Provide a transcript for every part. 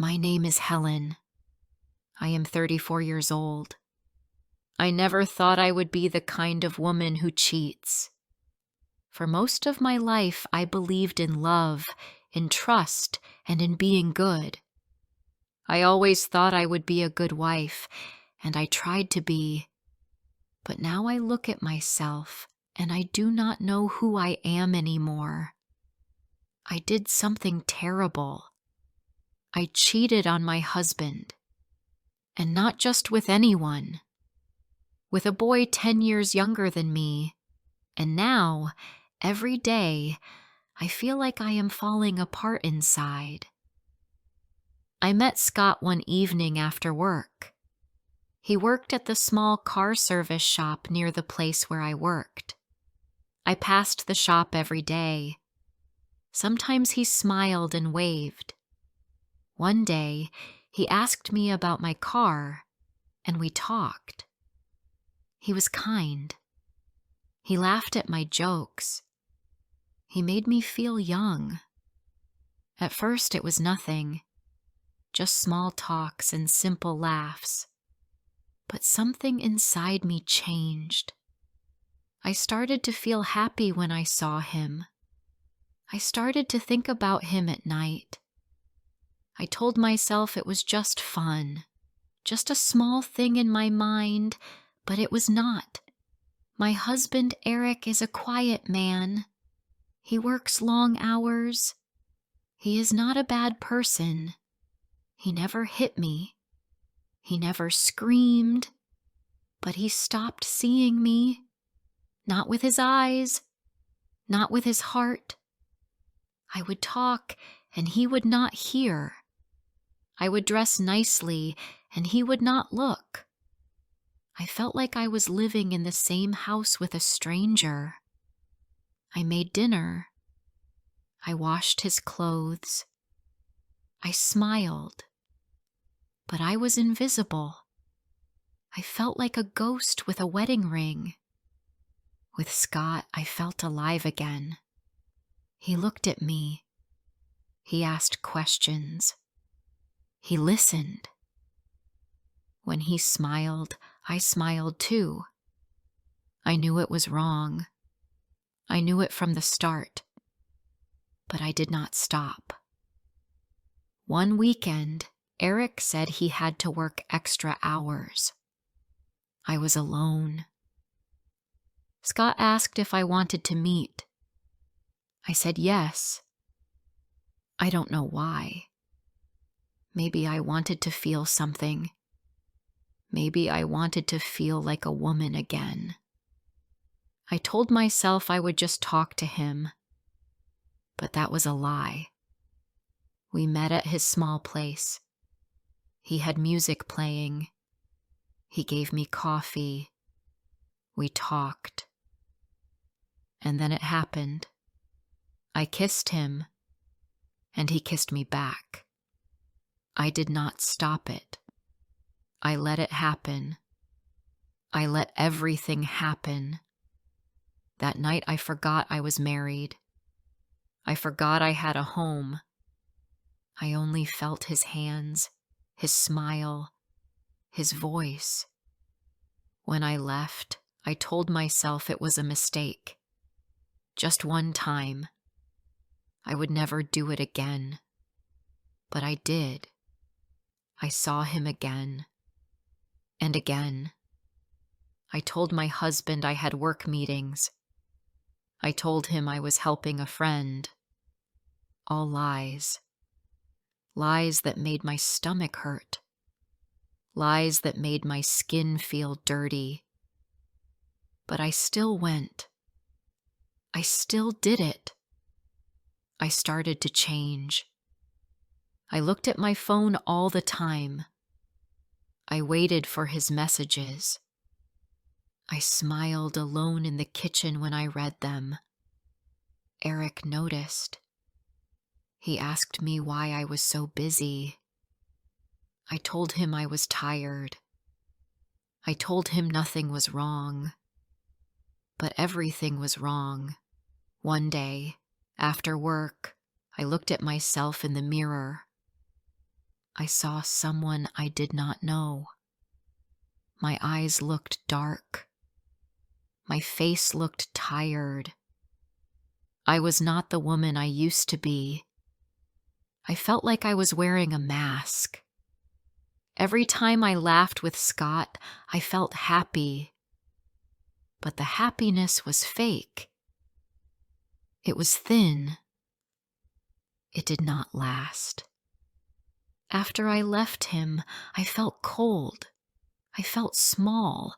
My name is Helen. I am 34 years old. I never thought I would be the kind of woman who cheats. For most of my life, I believed in love, in trust, and in being good. I always thought I would be a good wife, and I tried to be. But now I look at myself, and I do not know who I am anymore. I did something terrible. I cheated on my husband. And not just with anyone. With a boy 10 years younger than me. And now, every day, I feel like I am falling apart inside. I met Scott one evening after work. He worked at the small car service shop near the place where I worked. I passed the shop every day. Sometimes he smiled and waved. One day, he asked me about my car, and we talked. He was kind. He laughed at my jokes. He made me feel young. At first, it was nothing, just small talks and simple laughs. But something inside me changed. I started to feel happy when I saw him. I started to think about him at night. I told myself it was just fun, just a small thing in my mind, but it was not. My husband, Eric, is a quiet man. He works long hours. He is not a bad person. He never hit me. He never screamed. But he stopped seeing me. Not with his eyes. Not with his heart. I would talk, and he would not hear. I would dress nicely, and he would not look. I felt like I was living in the same house with a stranger. I made dinner. I washed his clothes. I smiled. But I was invisible. I felt like a ghost with a wedding ring. With Scott, I felt alive again. He looked at me. He asked questions. He listened. When he smiled, I smiled too. I knew it was wrong. I knew it from the start. But I did not stop. One weekend, Eric said he had to work extra hours. I was alone. Scott asked if I wanted to meet. I said yes. I don't know why. Maybe I wanted to feel something. Maybe I wanted to feel like a woman again. I told myself I would just talk to him. But that was a lie. We met at his small place. He had music playing. He gave me coffee. We talked. And then it happened. I kissed him, and he kissed me back. I did not stop it. I let it happen. I let everything happen. That night I forgot I was married. I forgot I had a home. I only felt his hands, his smile, his voice. When I left, I told myself it was a mistake. Just one time. I would never do it again. But I did. I saw him again. And again. I told my husband I had work meetings. I told him I was helping a friend. All lies. Lies that made my stomach hurt. Lies that made my skin feel dirty. But I still went. I still did it. I started to change. I looked at my phone all the time. I waited for his messages. I smiled alone in the kitchen when I read them. Eric noticed. He asked me why I was so busy. I told him I was tired. I told him nothing was wrong. But everything was wrong. One day, after work, I looked at myself in the mirror. I saw someone I did not know. My eyes looked dark. My face looked tired. I was not the woman I used to be. I felt like I was wearing a mask. Every time I laughed with Scott, I felt happy. But the happiness was fake. It was thin. It did not last. After I left him, I felt cold. I felt small.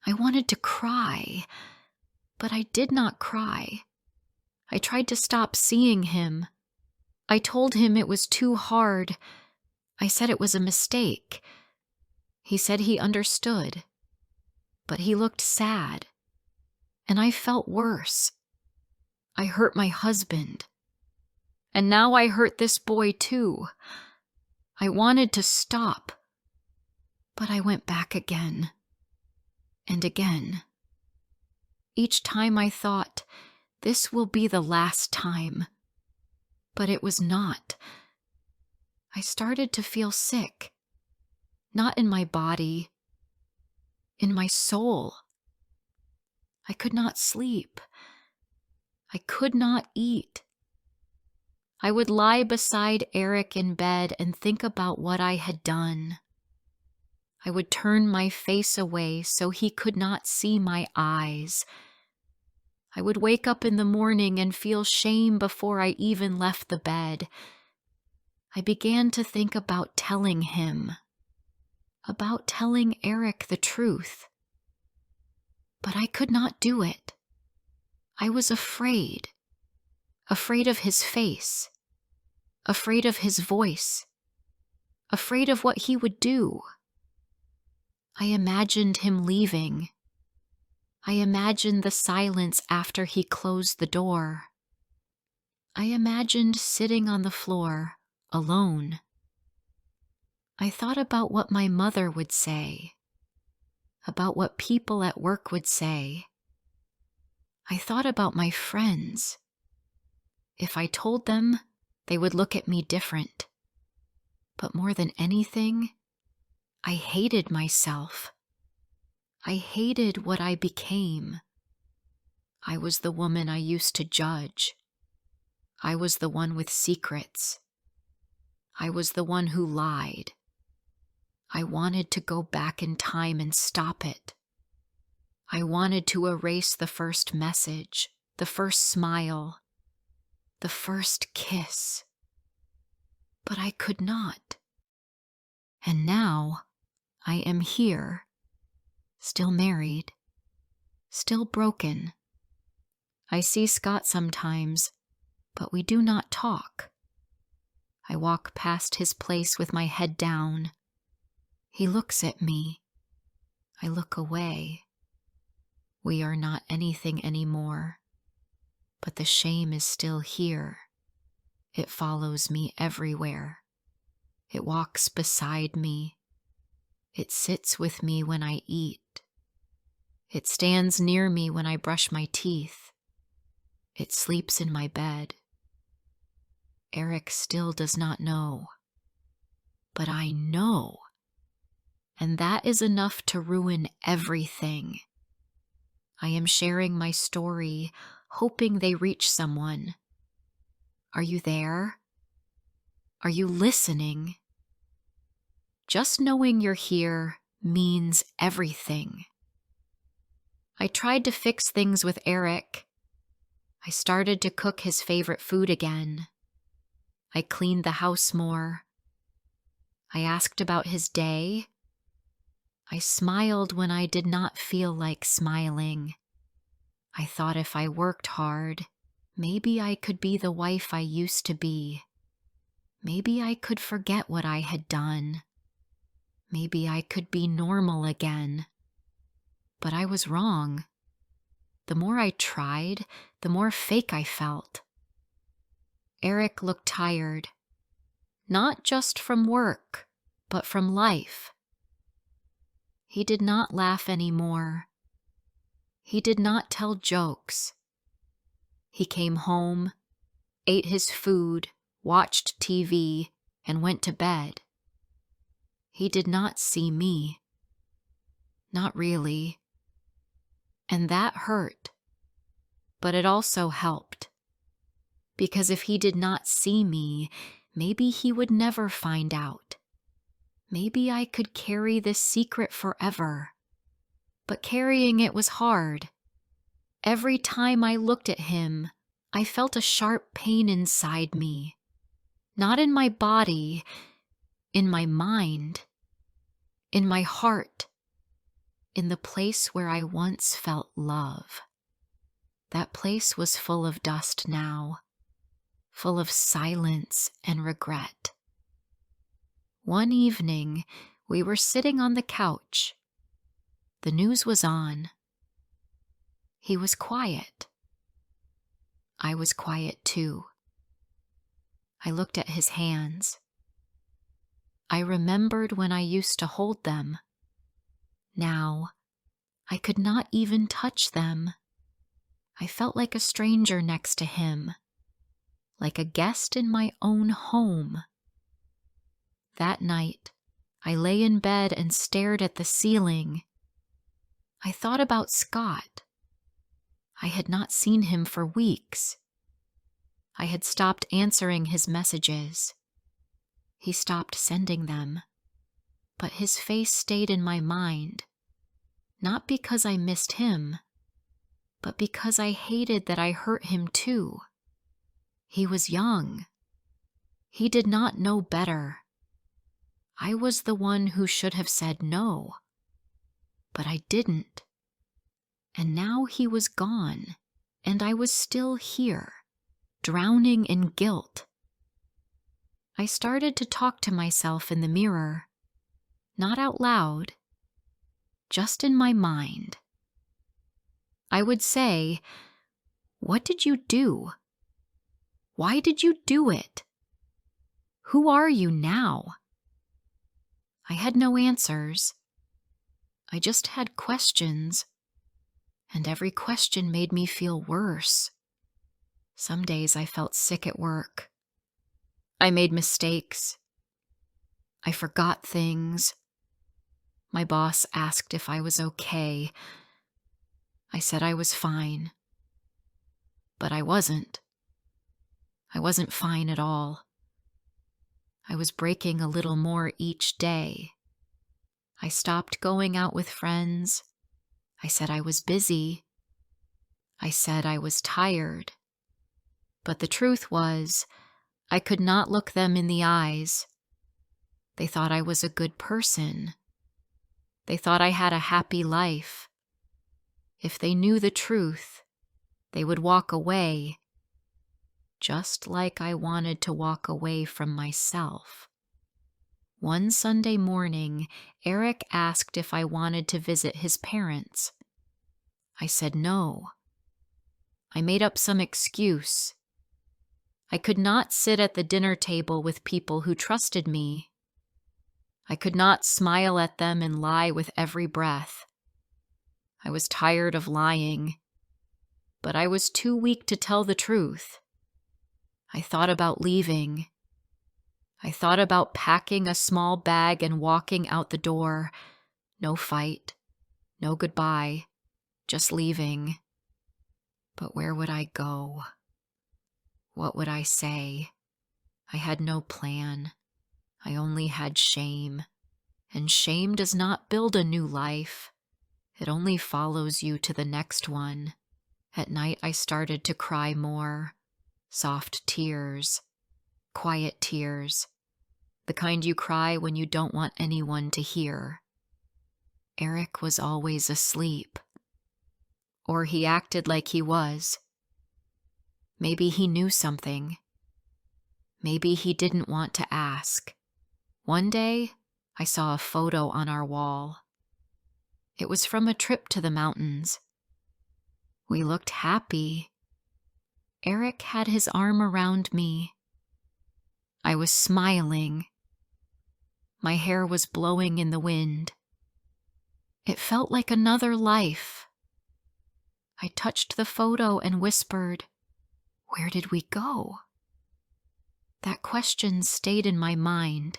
I wanted to cry, but I did not cry. I tried to stop seeing him. I told him it was too hard. I said it was a mistake. He said he understood, but he looked sad, and I felt worse. I hurt my husband, and now I hurt this boy too. I wanted to stop, but I went back again and again. Each time I thought, this will be the last time, but it was not. I started to feel sick, not in my body, in my soul. I could not sleep. I could not eat. I would lie beside Eric in bed and think about what I had done. I would turn my face away so he could not see my eyes. I would wake up in the morning and feel shame before I even left the bed. I began to think about telling him, about telling Eric the truth. But I could not do it. I was afraid of his face, afraid of his voice, afraid of what he would do. I imagined him leaving. I imagined the silence after he closed the door. I imagined sitting on the floor, alone. I thought about what my mother would say, about what people at work would say. I thought about my friends. If I told them, they would look at me different. But more than anything, I hated myself. I hated what I became. I was the woman I used to judge. I was the one with secrets. I was the one who lied. I wanted to go back in time and stop it. I wanted to erase the first message, the first smile, the first kiss. But I could not. And now I am here, still married, still broken. I see Scott sometimes, but we do not talk. I walk past his place with my head down. He looks at me. I look away. We are not anything anymore, but the shame is still here. It follows me everywhere. It walks beside me. It sits with me when I eat. It stands near me when I brush my teeth. It sleeps in my bed. Eric still does not know, but I know, and that is enough to ruin everything. I am sharing my story, hoping they reach someone. Are you there? Are you listening? Just knowing you're here means everything. I tried to fix things with Eric. I started to cook his favorite food again. I cleaned the house more. I asked about his day. I smiled when I did not feel like smiling. I thought if I worked hard, maybe I could be the wife I used to be. Maybe I could forget what I had done. Maybe I could be normal again. But I was wrong. The more I tried, the more fake I felt. Eric looked tired, not just from work, but from life. He did not laugh anymore. He did not tell jokes. He came home, ate his food, watched TV, and went to bed. He did not see me. Not really. And that hurt. But it also helped. Because if he did not see me, maybe he would never find out. Maybe I could carry this secret forever. But carrying it was hard. Every time I looked at him, I felt a sharp pain inside me. Not in my body, in my mind, in my heart, in the place where I once felt love. That place was full of dust now, full of silence and regret. One evening, we were sitting on the couch. The news was on. He was quiet. I was quiet too. I looked at his hands. I remembered when I used to hold them. Now, I could not even touch them. I felt like a stranger next to him, like a guest in my own home. That night, I lay in bed and stared at the ceiling. I thought about Scott. I had not seen him for weeks. I had stopped answering his messages. He stopped sending them. But his face stayed in my mind, not because I missed him, but because I hated that I hurt him too. He was young. He did not know better. I was the one who should have said no. But I didn't. And now he was gone, and I was still here, drowning in guilt. I started to talk to myself in the mirror, not out loud, just in my mind. I would say, "What did you do? Why did you do it? Who are you now?" I had no answers. I just had questions, and every question made me feel worse. Some days I felt sick at work. I made mistakes. I forgot things. My boss asked if I was okay. I said I was fine. But I wasn't. I wasn't fine at all. I was breaking a little more each day. I stopped going out with friends. I said I was busy. I said I was tired. But the truth was, I could not look them in the eyes. They thought I was a good person. They thought I had a happy life. If they knew the truth, they would walk away, just like I wanted to walk away from myself. One Sunday morning, Eric asked if I wanted to visit his parents. I said no. I made up some excuse. I could not sit at the dinner table with people who trusted me. I could not smile at them and lie with every breath. I was tired of lying, but I was too weak to tell the truth. I thought about leaving. I thought about packing a small bag and walking out the door. No fight, no goodbye, just leaving. But where would I go? What would I say? I had no plan. I only had shame. And shame does not build a new life. It only follows you to the next one. At night I started to cry more. Soft tears. Quiet tears. The kind you cry when you don't want anyone to hear. Eric was always asleep. Or he acted like he was. Maybe he knew something. Maybe he didn't want to ask. One day, I saw a photo on our wall. It was from a trip to the mountains. We looked happy. Eric had his arm around me. I was smiling. My hair was blowing in the wind. It felt like another life. I touched the photo and whispered, "Where did we go?" That question stayed in my mind.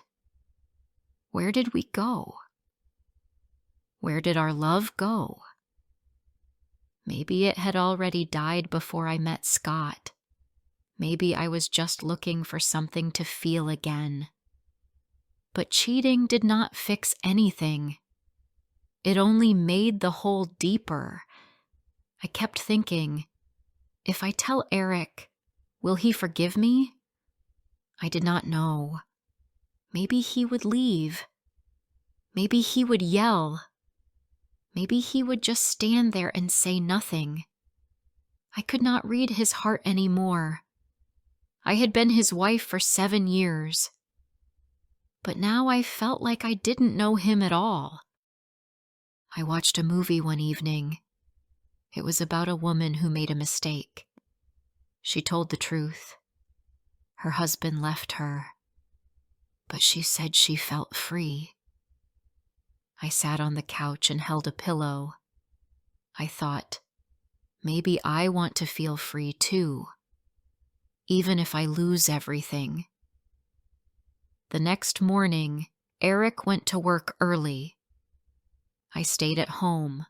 Where did we go? Where did our love go? Maybe it had already died before I met Scott. Maybe I was just looking for something to feel again. But cheating did not fix anything. It only made the hole deeper. I kept thinking, if I tell Eric, will he forgive me? I did not know. Maybe he would leave. Maybe he would yell. Maybe he would just stand there and say nothing. I could not read his heart anymore. I had been his wife for 7 years. But now I felt like I didn't know him at all. I watched a movie one evening. It was about a woman who made a mistake. She told the truth. Her husband left her, but she said she felt free. I sat on the couch and held a pillow. I thought, maybe I want to feel free too, even if I lose everything. The next morning, Eric went to work early. I stayed at home.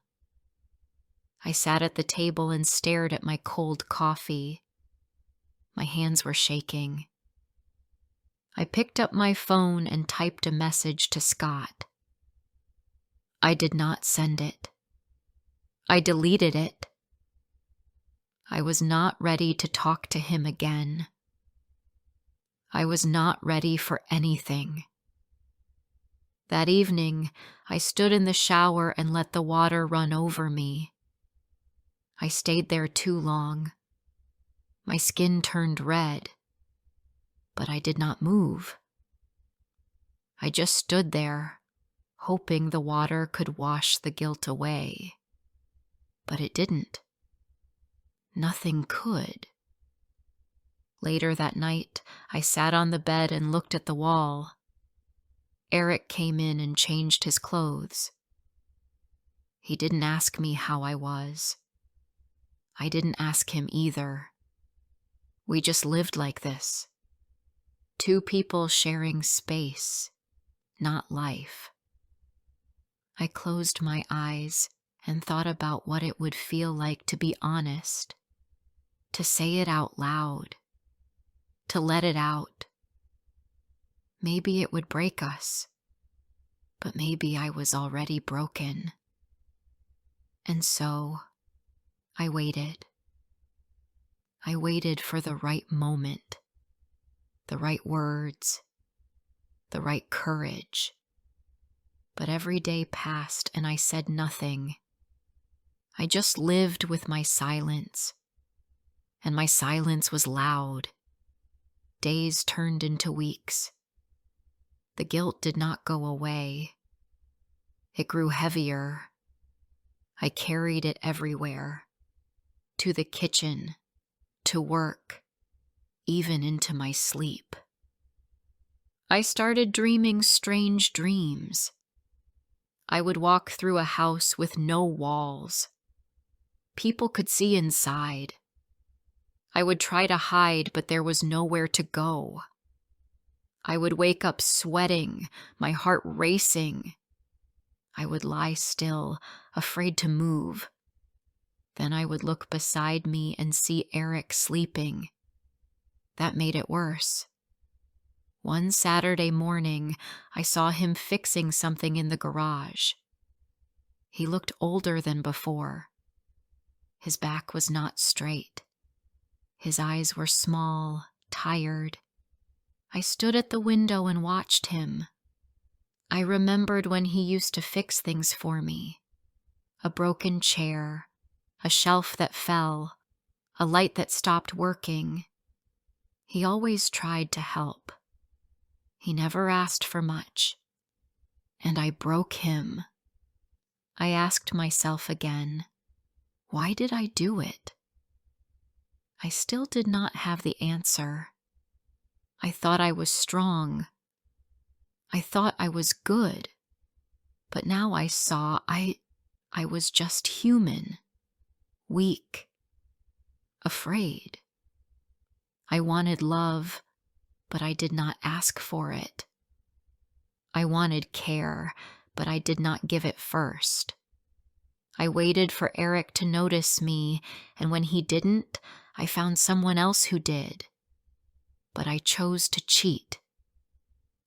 I sat at the table and stared at my cold coffee. My hands were shaking. I picked up my phone and typed a message to Scott. I did not send it. I deleted it. I was not ready to talk to him again. I was not ready for anything. That evening, I stood in the shower and let the water run over me. I stayed there too long. My skin turned red, but I did not move. I just stood there, hoping the water could wash the guilt away. But it didn't. Nothing could. Later that night, I sat on the bed and looked at the wall. Eric came in and changed his clothes. He didn't ask me how I was. I didn't ask him either. We just lived like this. 2 people sharing space, not life. I closed my eyes and thought about what it would feel like to be honest, to say it out loud, to let it out. Maybe it would break us, but maybe I was already broken. And so I waited. I waited for the right moment, the right words, the right courage. But every day passed and I said nothing. I just lived with my silence, and my silence was loud. Days turned into weeks. The guilt did not go away. It grew heavier. I carried it everywhere, to the kitchen, to work, even into my sleep. I started dreaming strange dreams. I would walk through a house with no walls. People could see inside. I would try to hide, but there was nowhere to go. I would wake up sweating, my heart racing. I would lie still, afraid to move. Then I would look beside me and see Eric sleeping. That made it worse. One Saturday morning, I saw him fixing something in the garage. He looked older than before. His back was not straight. His eyes were small, tired. I stood at the window and watched him. I remembered when he used to fix things for me. A broken chair, a shelf that fell, a light that stopped working. He always tried to help. He never asked for much. And I broke him. I asked myself again, why did I do it? I still did not have the answer. I thought I was strong. I thought I was good. But now I saw I was just human, weak, afraid. I wanted love, but I did not ask for it. I wanted care, but I did not give it first. I waited for Eric to notice me, and when he didn't, I found someone else who did. But I chose to cheat.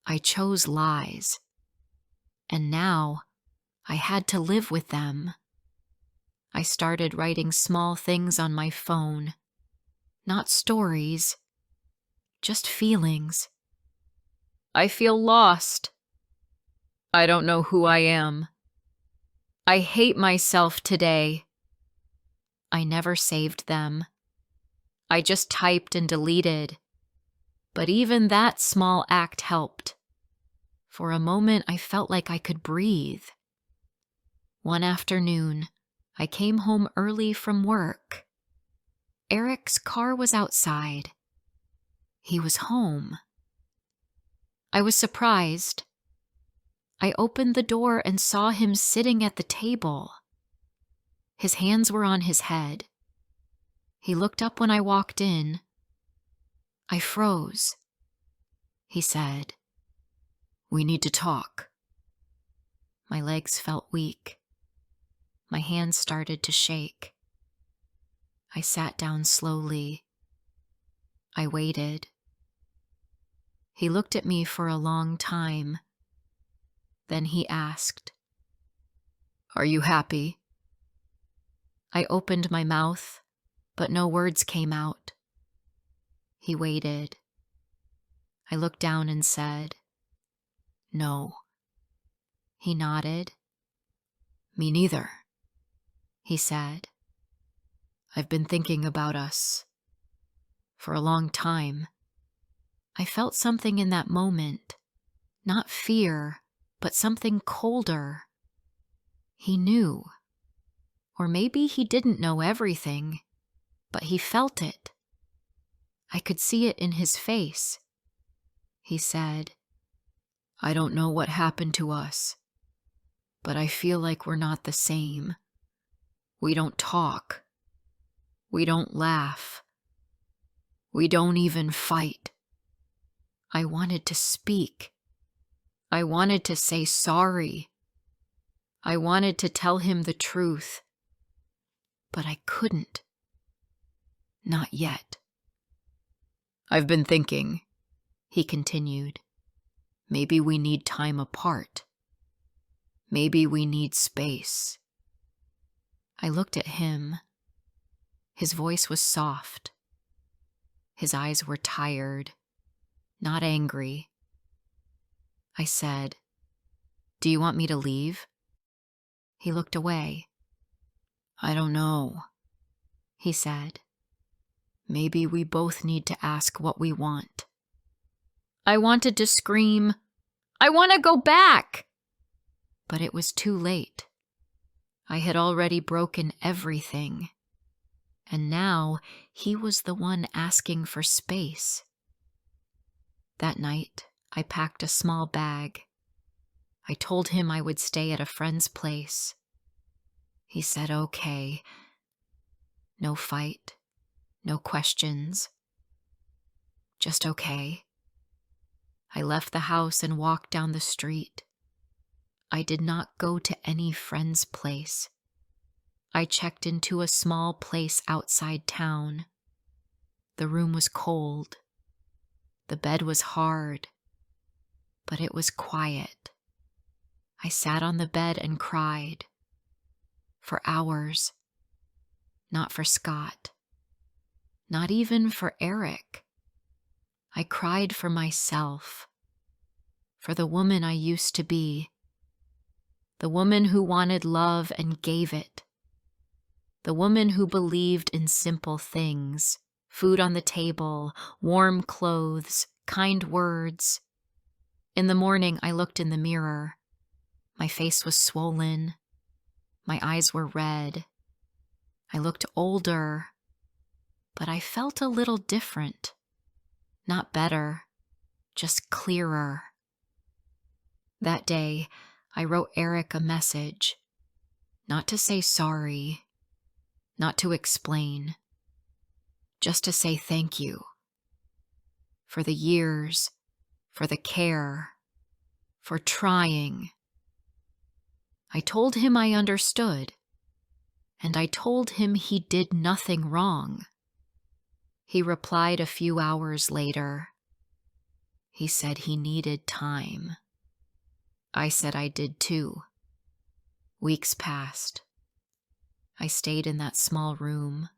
I chose lies. And now, I had to live with them. I started writing small things on my phone. Not stories, just feelings. I feel lost. I don't know who I am. I hate myself today. I never saved them. I just typed and deleted. But even that small act helped. For a moment, I felt like I could breathe. One afternoon, I came home early from work. Eric's car was outside. He was home. I was surprised. I opened the door and saw him sitting at the table. His hands were on his head. He looked up when I walked in. I froze. He said, "We need to talk." My legs felt weak. My hands started to shake. I sat down slowly. I waited. He looked at me for a long time. Then he asked, "Are you happy?" I opened my mouth, but no words came out. He waited. I looked down and said, "No." He nodded. "Me neither," he said. "I've been thinking about us for a long time." I felt something in that moment, not fear, but something colder. He knew. Or maybe he didn't know everything, but he felt it. I could see it in his face. He said, "I don't know what happened to us, but I feel like we're not the same. We don't talk. We don't laugh. We don't even fight." I wanted to speak. I wanted to say sorry. I wanted to tell him the truth. But I couldn't. Not yet. "I've been thinking," he continued. "Maybe we need time apart. Maybe we need space." I looked at him. His voice was soft. His eyes were tired, not angry. I said, "Do you want me to leave?" He looked away. "I don't know," he said. "Maybe we both need to ask what we want." I wanted to scream, "I want to go back!" But it was too late. I had already broken everything. And now he was the one asking for space. That night, I packed a small bag. I told him I would stay at a friend's place. He said, "Okay." No fight, no questions. Just okay. I left the house and walked down the street. I did not go to any friend's place. I checked into a small place outside town. The room was cold. The bed was hard, but it was quiet. I sat on the bed and cried. For hours. Not for Scott. Not even for Eric. I cried for myself. For the woman I used to be. The woman who wanted love and gave it. The woman who believed in simple things. Food on the table, warm clothes, kind words. In the morning, I looked in the mirror. My face was swollen. My eyes were red. I looked older, but I felt a little different. Not better, just clearer. That day, I wrote Eric a message. Not to say sorry, not to explain, just to say thank you. for the years, for the care, for trying. I told him I understood, and I told him he did nothing wrong. He replied a few hours later. He said he needed time. I said I did too. Weeks passed. I stayed in that small room.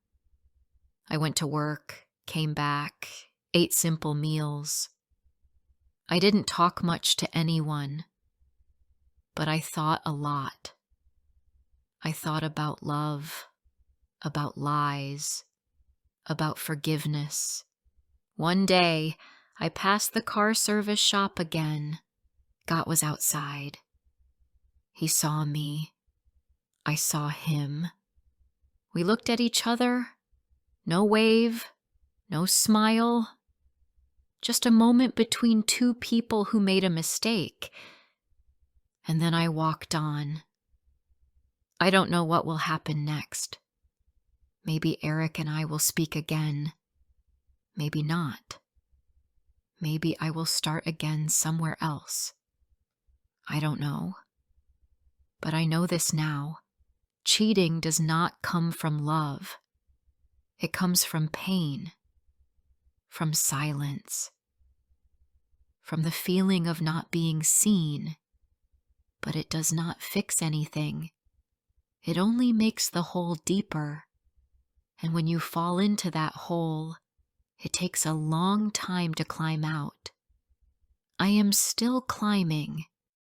I went to work, came back, ate simple meals. I didn't talk much to anyone, but I thought a lot. I thought about love, about lies, about forgiveness. One day, I passed the car service shop again. Gott was outside. He saw me. I saw him. We looked at each other. No wave, no smile. Just a moment between two people who made a mistake. And then I walked on. I don't know what will happen next. Maybe Eric and I will speak again. Maybe not. Maybe I will start again somewhere else. I don't know. But I know this now. Cheating does not come from love. It comes from pain, from silence, from the feeling of not being seen. But it does not fix anything. It only makes the hole deeper. And when you fall into that hole, it takes a long time to climb out. I am still climbing,